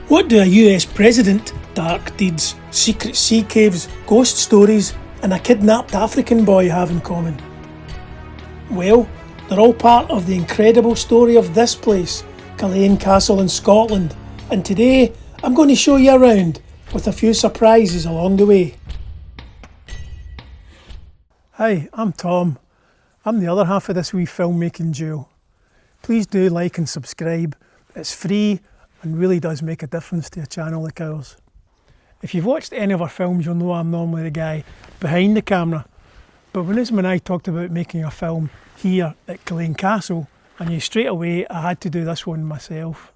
What do a US president, dark deeds, secret sea caves, ghost stories and a kidnapped African boy have in common? Well, they're all part of the incredible story of this place, Culzean Castle in Scotland, and today I'm going to show you around with a few surprises along the way. Hi, I'm Tom. I'm the other half of this wee filmmaking duo. Please do like and subscribe. It's free and really does make a difference to a channel like ours. If you've watched any of our films, you'll know I'm normally the guy behind the camera. But when Uzma and I talked about making a film here at Culzean Castle, I knew straight away I had to do this one myself.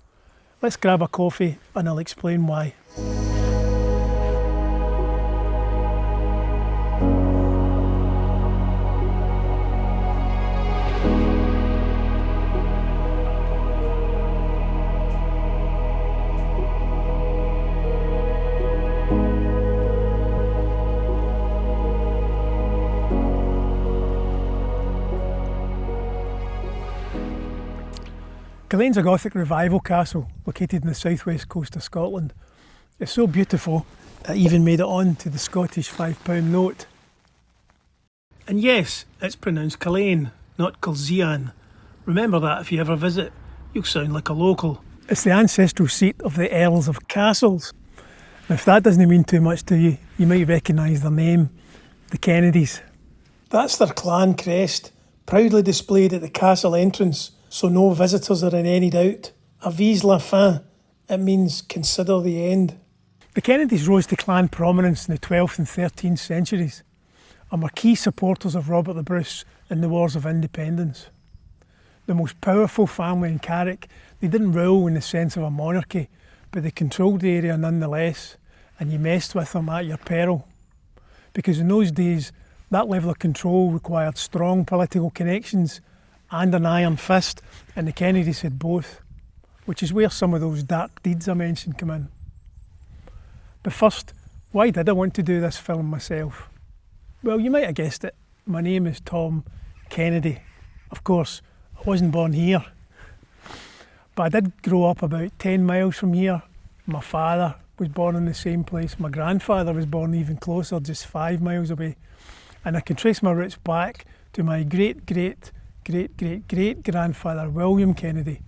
Let's grab a coffee and I'll explain why. Culzean's a Gothic revival castle located in the southwest coast of Scotland. It's so beautiful it even made it on to the Scottish £5 note. And yes, it's pronounced Culzean, not Culzean. Remember that if you ever visit, you'll sound like a local. It's the ancestral seat of the Earls of Castles. And if that doesn't mean too much to you, you might recognise their name, the Kennedys. That's their clan crest, proudly displayed at the castle entrance, so no visitors are in any doubt. Avise la fin, it means consider the end. The Kennedys rose to clan prominence in the 12th and 13th centuries and were key supporters of Robert the Bruce in the Wars of Independence. The most powerful family in Carrick, they didn't rule in the sense of a monarchy, but they controlled the area nonetheless, and you messed with them at your peril. Because in those days, that level of control required strong political connections and an iron fist, and the Kennedys had both, which is where some of those dark deeds I mentioned come in. But first, why did I want to do this film myself? Well, you might have guessed it. My name is Tom Kennedy. Of course, I wasn't born here, but I did grow up about 10 miles from here. My father was born in the same place. My grandfather was born even closer, just 5 miles away. And I can trace my roots back to my great-great-great-great-grandfather William Kennedy,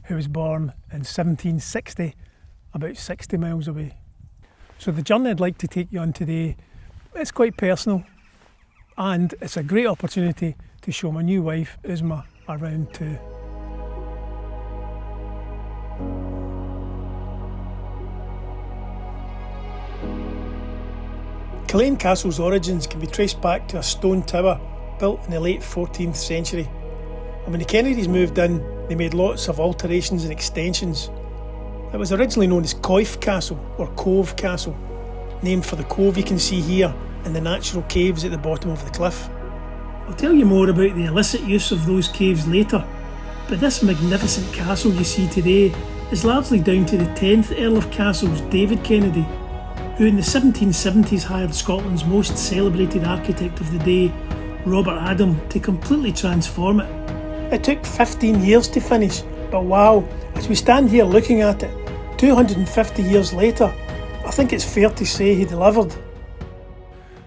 who was born in 1760, about 60 miles away. So the journey I'd like to take you on today, it's quite personal, and it's a great opportunity to show my new wife, Uzma, around too. Culzean Castle's origins can be traced back to a stone tower built in the late 14th century. And when the Kennedys moved in, they made lots of alterations and extensions. It was originally known as Coif Castle, or Cove Castle, named for the cove you can see here and the natural caves at the bottom of the cliff. I'll tell you more about the illicit use of those caves later, but this magnificent castle you see today is largely down to the 10th Earl of Castle's David Kennedy, who in the 1770s hired Scotland's most celebrated architect of the day, Robert Adam, to completely transform it. It took 15 years to finish, but wow, as we stand here looking at it, 250 years later, I think it's fair to say he delivered.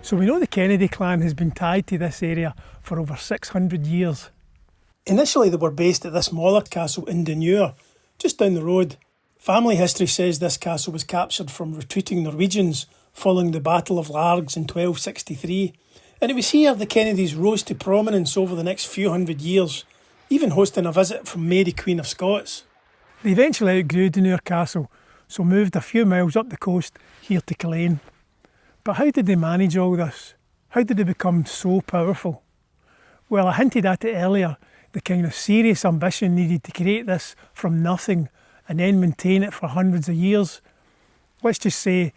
So we know the Kennedy clan has been tied to this area for over 600 years. Initially they were based at this smaller castle in Dunure, just down the road. Family history says this castle was captured from retreating Norwegians following the Battle of Largs in 1263. And it was here the Kennedys rose to prominence over the next few hundred years, even hosting a visit from Mary Queen of Scots. They eventually outgrew Dunure Castle, so moved a few miles up the coast here to Culzean. But how did they manage all this? How did they become so powerful? Well, I hinted at it earlier, the kind of serious ambition needed to create this from nothing and then maintain it for hundreds of years. Let's just say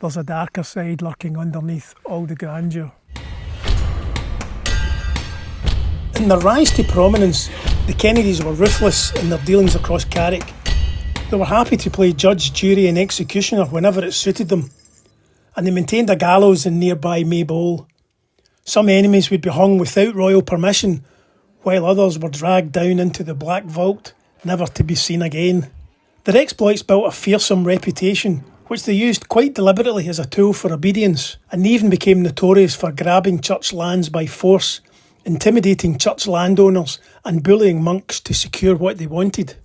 there's a darker side lurking underneath all the grandeur. In their rise to prominence, the Kennedys were ruthless in their dealings across Carrick. They were happy to play judge, jury and executioner whenever it suited them, and they maintained a gallows in nearby Maybole. Some enemies would be hung without royal permission, while others were dragged down into the Black Vault, never to be seen again. Their exploits built a fearsome reputation, which they used quite deliberately as a tool for obedience, and they even became notorious for grabbing church lands by force, intimidating church landowners, and bullying monks to secure what they wanted.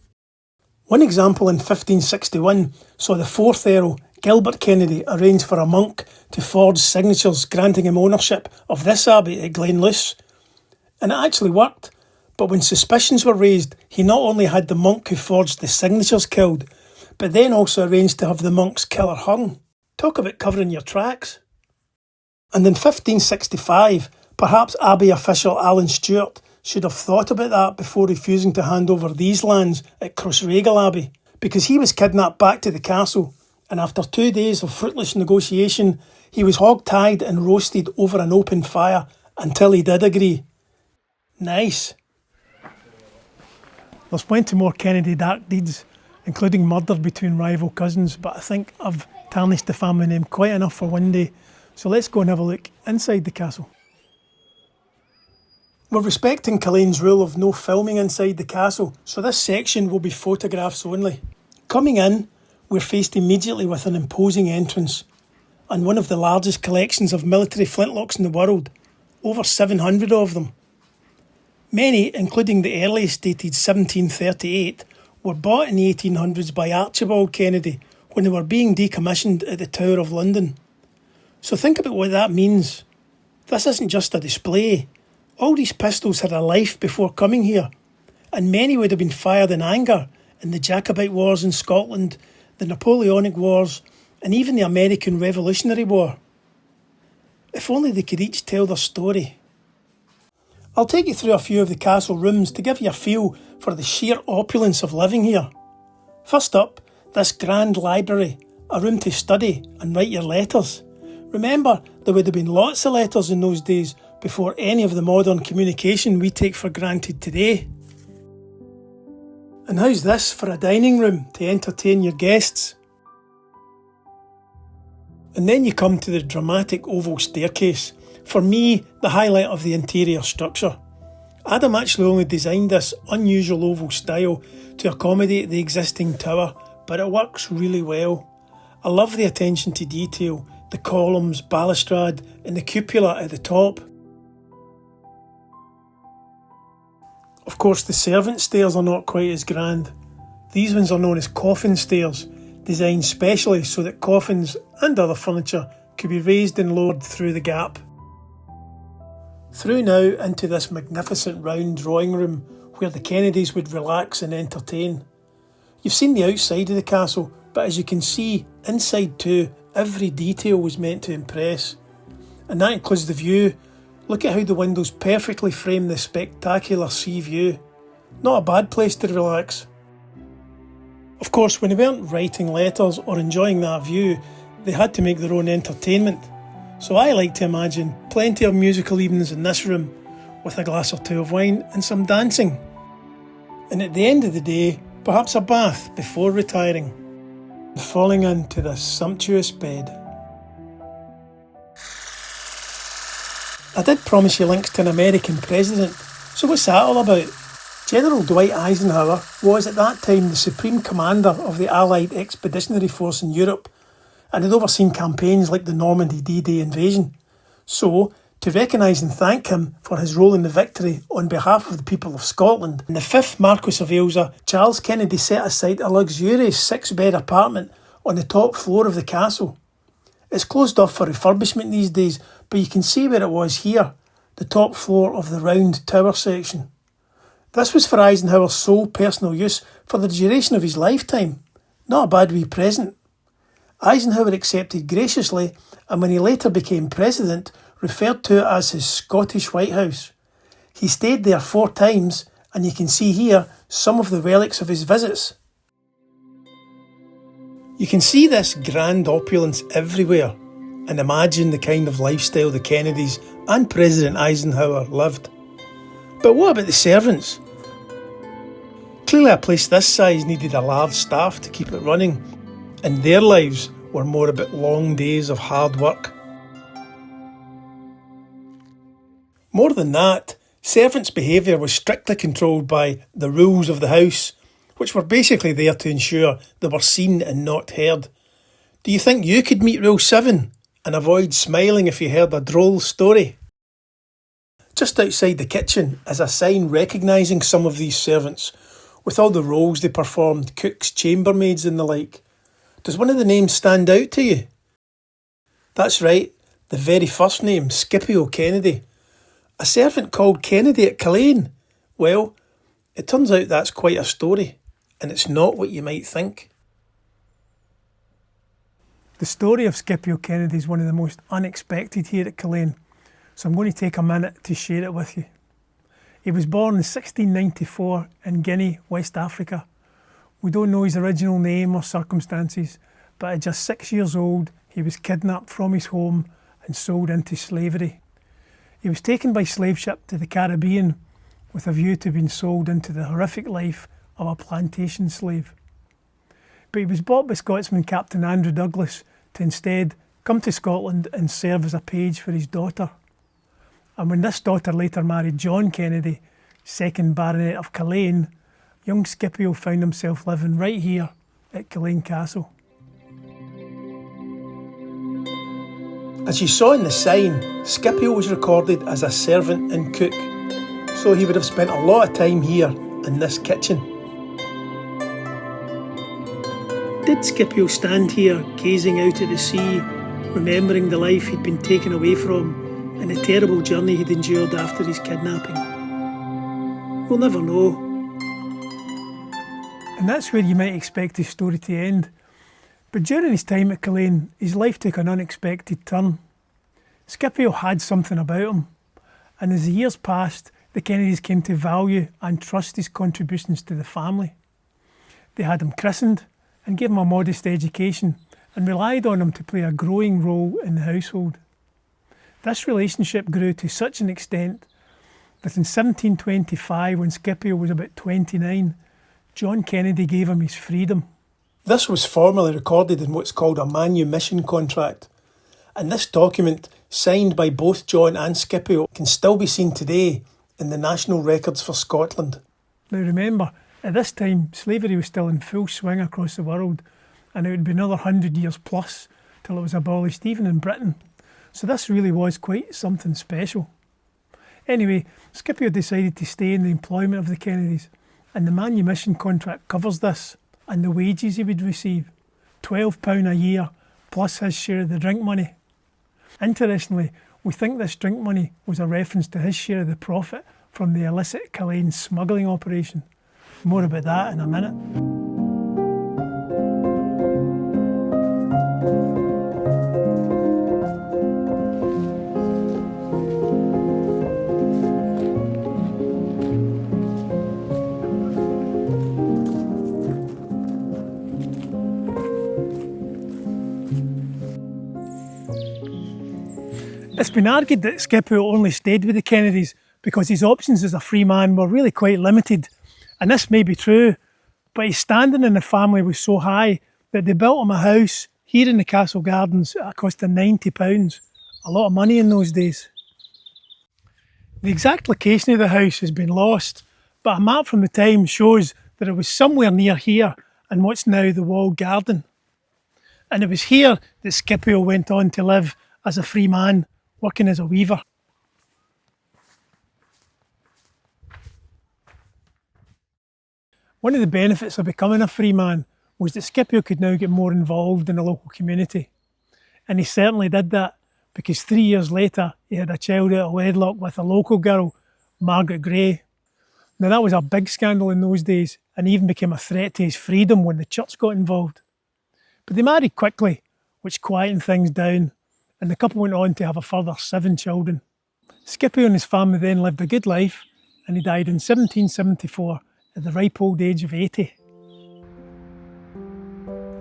One example in 1561 saw the fourth Earl, Gilbert Kennedy, arrange for a monk to forge signatures granting him ownership of this abbey at Glenluce. And it actually worked, but when suspicions were raised, he not only had the monk who forged the signatures killed, but then also arranged to have the monk's killer hung. Talk about covering your tracks. And in 1565, perhaps Abbey official Alan Stewart should have thought about that before refusing to hand over these lands at Crossraguel Abbey, because he was kidnapped back to the castle, and after 2 days of fruitless negotiation, he was hog-tied and roasted over an open fire until he did agree. Nice. There's plenty more Kennedy dark deeds, including murder between rival cousins, but I think I've tarnished the family name quite enough for one day, so let's go and have a look inside the castle. We're respecting Cull-AIN's rule of no filming inside the castle, so this section will be photographs only. Coming in, we're faced immediately with an imposing entrance, and one of the largest collections of military flintlocks in the world, over 700 of them. Many, including the earliest dated 1738, were bought in the 1800s by Archibald Kennedy when they were being decommissioned at the Tower of London. So think about what that means. This isn't just a display. All these pistols had a life before coming here, and many would have been fired in anger in the Jacobite Wars in Scotland, the Napoleonic Wars, and even the American Revolutionary War. If only they could each tell their story. I'll take you through a few of the castle rooms to give you a feel for the sheer opulence of living here. First up, this grand library, a room to study and write your letters. Remember, there would have been lots of letters in those days before any of the modern communication we take for granted today. And how's this for a dining room to entertain your guests? And then you come to the dramatic oval staircase. For me, the highlight of the interior structure. Adam actually only designed this unusual oval style to accommodate the existing tower, but it works really well. I love the attention to detail, the columns, balustrade, and the cupola at the top. Of course, the servant stairs are not quite as grand. These ones are known as coffin stairs, designed specially so that coffins and other furniture could be raised and lowered through the gap. Through now into this magnificent round drawing room where the Kennedys would relax and entertain. You've seen the outside of the castle, but as you can see, inside too, every detail was meant to impress. And that includes the view. Look at how the windows perfectly frame the spectacular sea view. Not a bad place to relax. Of course, when they weren't writing letters or enjoying that view, they had to make their own entertainment. So I like to imagine plenty of musical evenings in this room, with a glass or two of wine and some dancing. And at the end of the day, perhaps a bath before retiring, and falling into this sumptuous bed. I did promise you links to an American president, so what's that all about? General Dwight Eisenhower was at that time the supreme commander of the Allied Expeditionary Force in Europe, and had overseen campaigns like the Normandy D-Day invasion. So, to recognise and thank him for his role in the victory on behalf of the people of Scotland, and the 5th Marquess of Ayrshire, Charles Kennedy set aside a luxurious 6-bed apartment on the top floor of the castle. It's closed off for refurbishment these days, but you can see where it was here, the top floor of the round tower section. This was for Eisenhower's sole personal use for the duration of his lifetime. Not a bad wee present. Eisenhower accepted graciously, and when he later became president, referred to it as his Scottish White House. He stayed there 4 times, and you can see here some of the relics of his visits. You can see this grand opulence everywhere, and imagine the kind of lifestyle the Kennedys and President Eisenhower lived. But what about the servants? Clearly a place this size needed a large staff to keep it running, and their lives were more about long days of hard work. More than that, servants' behaviour was strictly controlled by the rules of the house, which were basically there to ensure they were seen and not heard. Do you think you could meet Rule 7 and avoid smiling if you heard a droll story? Just outside the kitchen is a sign recognising some of these servants, with all the roles they performed, cooks, chambermaids and the like. Does one of the names stand out to you? That's right, the very first name, Scipio Kennedy. A servant called Kennedy at cull-AIN. Well, it turns out that's quite a story, and it's not what you might think. The story of Scipio Kennedy is one of the most unexpected here at cull-AIN, so I'm going to take a minute to share it with you. He was born in 1694 in Guinea, West Africa. We don't know his original name or circumstances, but at just 6 years old, he was kidnapped from his home and sold into slavery. He was taken by slave ship to the Caribbean with a view to being sold into the horrific life of a plantation slave. But he was bought by Scotsman Captain Andrew Douglas to instead come to Scotland and serve as a page for his daughter. And when this daughter later married John Kennedy, 2nd Baronet of cull-AIN, young Scipio found himself living right here at Culzean Castle. As you saw in the sign, Scipio was recorded as a servant and cook, so he would have spent a lot of time here in this kitchen. Did Scipio stand here gazing out at the sea, remembering the life he'd been taken away from and the terrible journey he'd endured after his kidnapping? We'll never know. And that's where you might expect his story to end. But during his time at cull-AIN, his life took an unexpected turn. Scipio had something about him, and as the years passed, the Kennedys came to value and trust his contributions to the family. They had him christened and gave him a modest education and relied on him to play a growing role in the household. This relationship grew to such an extent that in 1725, when Scipio was about 29, John Kennedy gave him his freedom. This was formally recorded in what's called a manumission contract, and this document, signed by both John and Scipio, can still be seen today in the National Records for Scotland. Now remember, at this time, slavery was still in full swing across the world, and it would be another 100 years plus till it was abolished even in Britain. So this really was quite something special. Anyway, Scipio decided to stay in the employment of the Kennedys, and the manumission contract covers this and the wages he would receive, £12 a year plus his share of the drink money. Interestingly, we think this drink money was a reference to his share of the profit from the illicit cull-AIN smuggling operation. More about that in a minute. It's been argued that Scipio only stayed with the Kennedys because his options as a free man were really quite limited. And this may be true, but his standing in the family was so high that they built him a house here in the castle gardens at a cost of £90. A lot of money in those days. The exact location of the house has been lost, but a map from the time shows that it was somewhere near here in what's now the walled garden. And it was here that Scipio went on to live as a free man, working as a weaver. One of the benefits of becoming a free man was that Scipio could now get more involved in the local community. And he certainly did that, because 3 years later he had a child out of wedlock with a local girl, Margaret Gray. Now that was a big scandal in those days, and even became a threat to his freedom when the church got involved. But they married quickly, which quietened things down, and the couple went on to have a further 7 children. Scipio and his family then lived a good life, and he died in 1774 at the ripe old age of 80.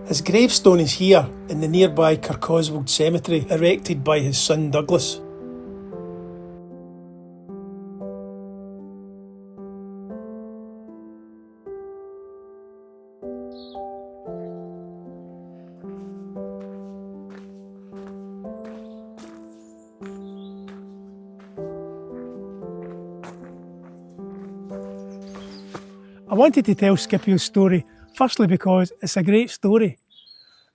His gravestone is here in the nearby Kirkoswald Cemetery, erected by his son Douglas. A wanted to tell Scipio's story, firstly because it's a great story,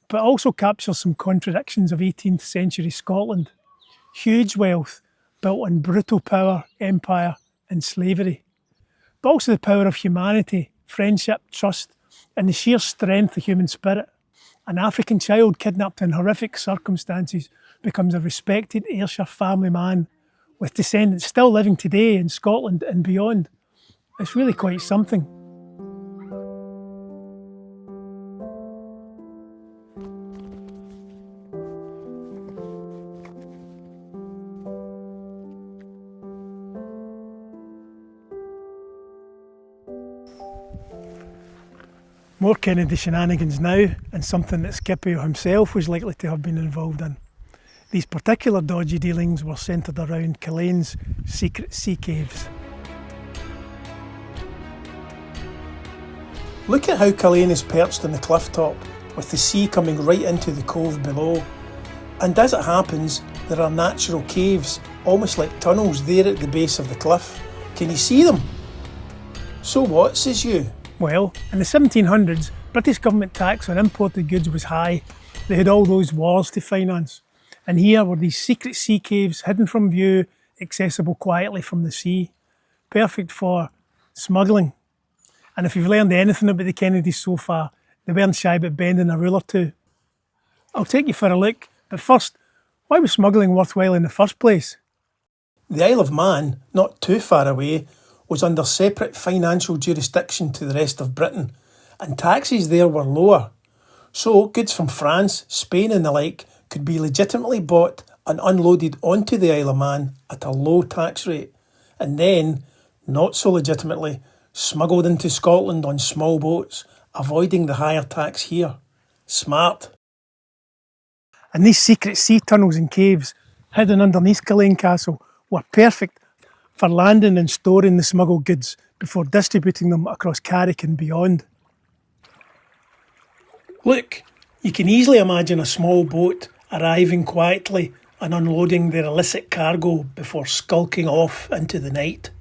but also captures some contradictions of 18th century Scotland. Huge wealth built on brutal power, empire and slavery, but also the power of humanity, friendship, trust and the sheer strength of human spirit. An African child kidnapped in horrific circumstances becomes a respected Ayrshire family man with descendants still living today in Scotland and beyond. It's really quite something. More Kennedy shenanigans now, and something that Scipio himself was likely to have been involved in. These particular dodgy dealings were centred around cull-AIN's secret sea caves. Look at how cull-AIN is perched on the cliff top, with the sea coming right into the cove below. And as it happens, there are natural caves, almost like tunnels there at the base of the cliff. Can you see them? So what, says you? Well, in the 1700s, British government tax on imported goods was high. They had all those wars to finance. And here were these secret sea caves hidden from view, accessible quietly from the sea. Perfect for smuggling. And if you've learned anything about the Kennedys so far, they weren't shy about bending a rule or two. I'll take you for a look, but first, why was smuggling worthwhile in the first place? The Isle of Man, not too far away, was under separate financial jurisdiction to the rest of Britain, and taxes there were lower. So goods from France, Spain and the like could be legitimately bought and unloaded onto the Isle of Man at a low tax rate, and then, not so legitimately, smuggled into Scotland on small boats, avoiding the higher tax here. Smart. And these secret sea tunnels and caves, hidden underneath Culzean Castle, were perfect for landing and storing the smuggled goods before distributing them across Carrick and beyond. Look, you can easily imagine a small boat arriving quietly and unloading their illicit cargo before skulking off into the night.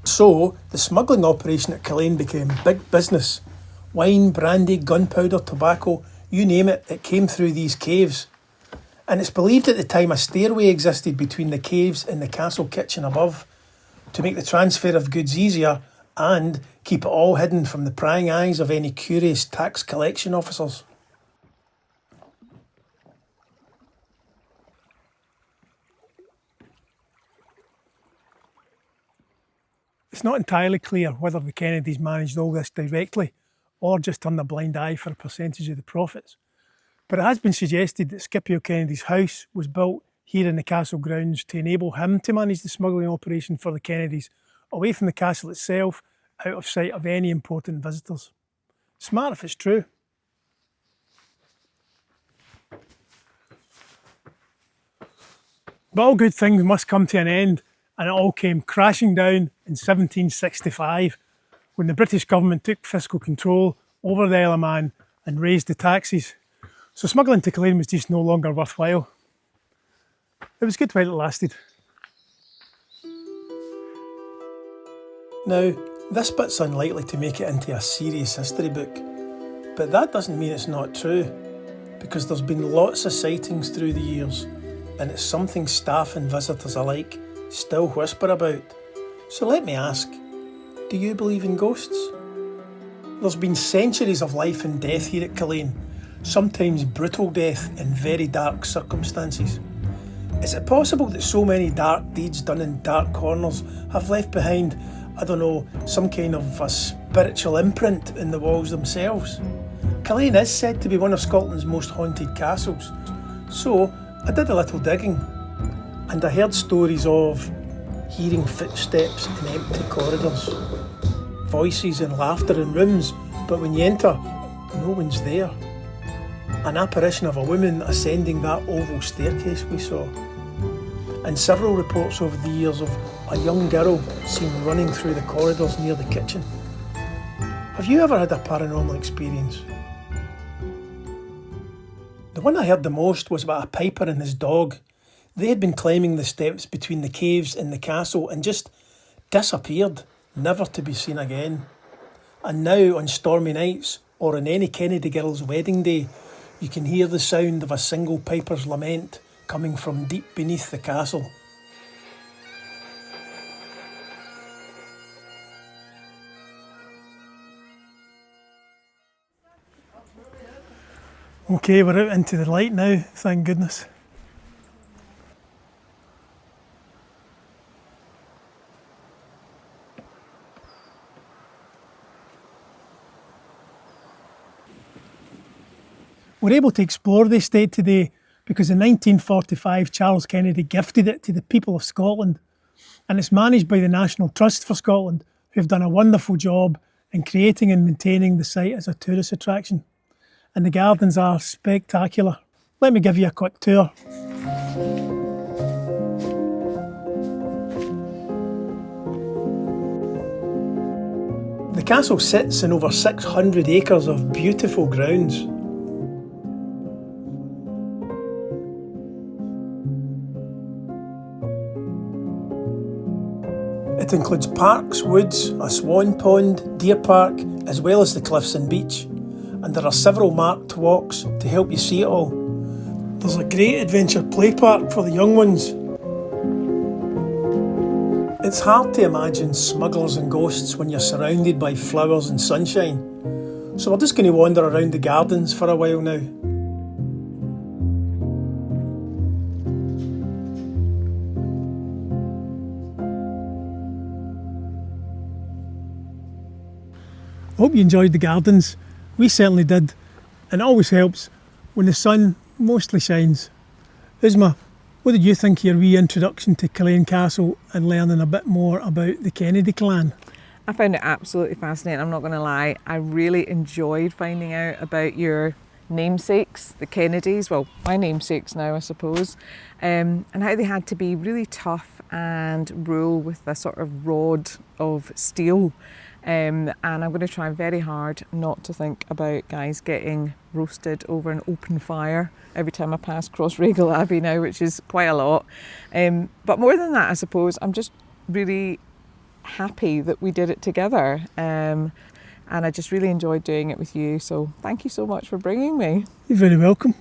So, the smuggling operation at Culzean became big business. Wine, brandy, gunpowder, tobacco, you name it, it came through these caves. And it's believed at the time a stairway existed between the caves and the castle kitchen above to make the transfer of goods easier and keep it all hidden from the prying eyes of any curious tax collection officers. It's not entirely clear whether the Kennedys managed all this directly or just turned a blind eye for a percentage of the profits. But it has been suggested that Scipio Kennedy's house was built here in the castle grounds to enable him to manage the smuggling operation for the Kennedys, away from the castle itself, out of sight of any important visitors. Smart if it's true. But all good things must come to an end, and it all came crashing down in 1765, when the British government took fiscal control over the Isle of Man and raised the taxes. So smuggling to Culzean was just no longer worthwhile. It was good while it lasted. Now, this bit's unlikely to make it into a serious history book, but that doesn't mean it's not true, because there's been lots of sightings through the years, and it's something staff and visitors alike still whisper about. So let me ask, do you believe in ghosts? There's been centuries of life and death here at Culzean, sometimes brutal death in very dark circumstances. Is it possible that so many dark deeds done in dark corners have left behind, I don't know, some kind of a spiritual imprint in the walls themselves? Culzean is said to be one of Scotland's most haunted castles, so I did a little digging, and I heard stories of hearing footsteps in empty corridors, voices and laughter in rooms, but when you enter, no one's there. An apparition of a woman ascending that oval staircase we saw, and several reports over the years of a young girl seen running through the corridors near the kitchen. Have you ever had a paranormal experience? The one I heard the most was about a piper and his dog. They had been climbing the steps between the caves and the castle and just disappeared, never to be seen again. And now on stormy nights, or on any Kennedy girl's wedding day, you can hear the sound of a single piper's lament coming from deep beneath the castle. Okay, we're out into the light now, thank goodness. We're able to explore the estate today because in 1945 Charles Kennedy gifted it to the people of Scotland, and it's managed by the National Trust for Scotland, who've done a wonderful job in creating and maintaining the site as a tourist attraction. And the gardens are spectacular. Let me give you a quick tour. The castle sits in over 600 acres of beautiful grounds. It includes parks, woods, a swan pond, deer park, as well as the cliffs and beach. And there are several marked walks to help you see it all. There's a great adventure play park for the young ones. It's hard to imagine smugglers and ghosts when you're surrounded by flowers and sunshine. So we're just going to wander around the gardens for a while now. I hope you enjoyed the gardens. We certainly did, and it always helps when the sun mostly shines. Uzma, what did you think of your wee introduction to Culzean Castle and learning a bit more about the Kennedy clan? I found it absolutely fascinating, I'm not going to lie. I really enjoyed finding out about your namesakes, the Kennedys, well, my namesakes now I suppose, and how they had to be really tough and rule with a sort of rod of steel. And I'm going to try very hard not to think about guys getting roasted over an open fire every time I pass Crossraguel Abbey now, which is quite a lot. But more than that, I suppose, I'm just really happy that we did it together. And I just really enjoyed doing it with you. So thank you so much for bringing me. You're very welcome.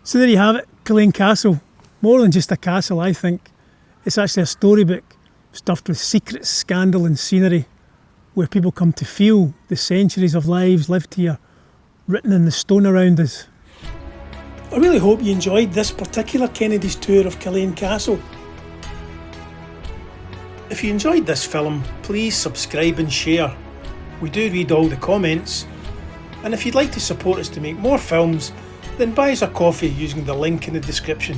So there you have it, Culzean Castle. More than just a castle, I think. It's actually a storybook stuffed with secrets, scandal and scenery, where people come to feel the centuries of lives lived here, written in the stone around us. I really hope you enjoyed this particular Kennedy's tour of Culzean Castle. If you enjoyed this film, please subscribe and share. We do read all the comments. And if you'd like to support us to make more films, then buy us a coffee using the link in the description.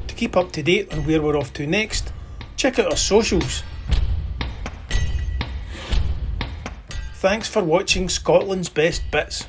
To keep up to date on where we're off to next, check out our socials. Thanks for watching Scotland's Best Bits.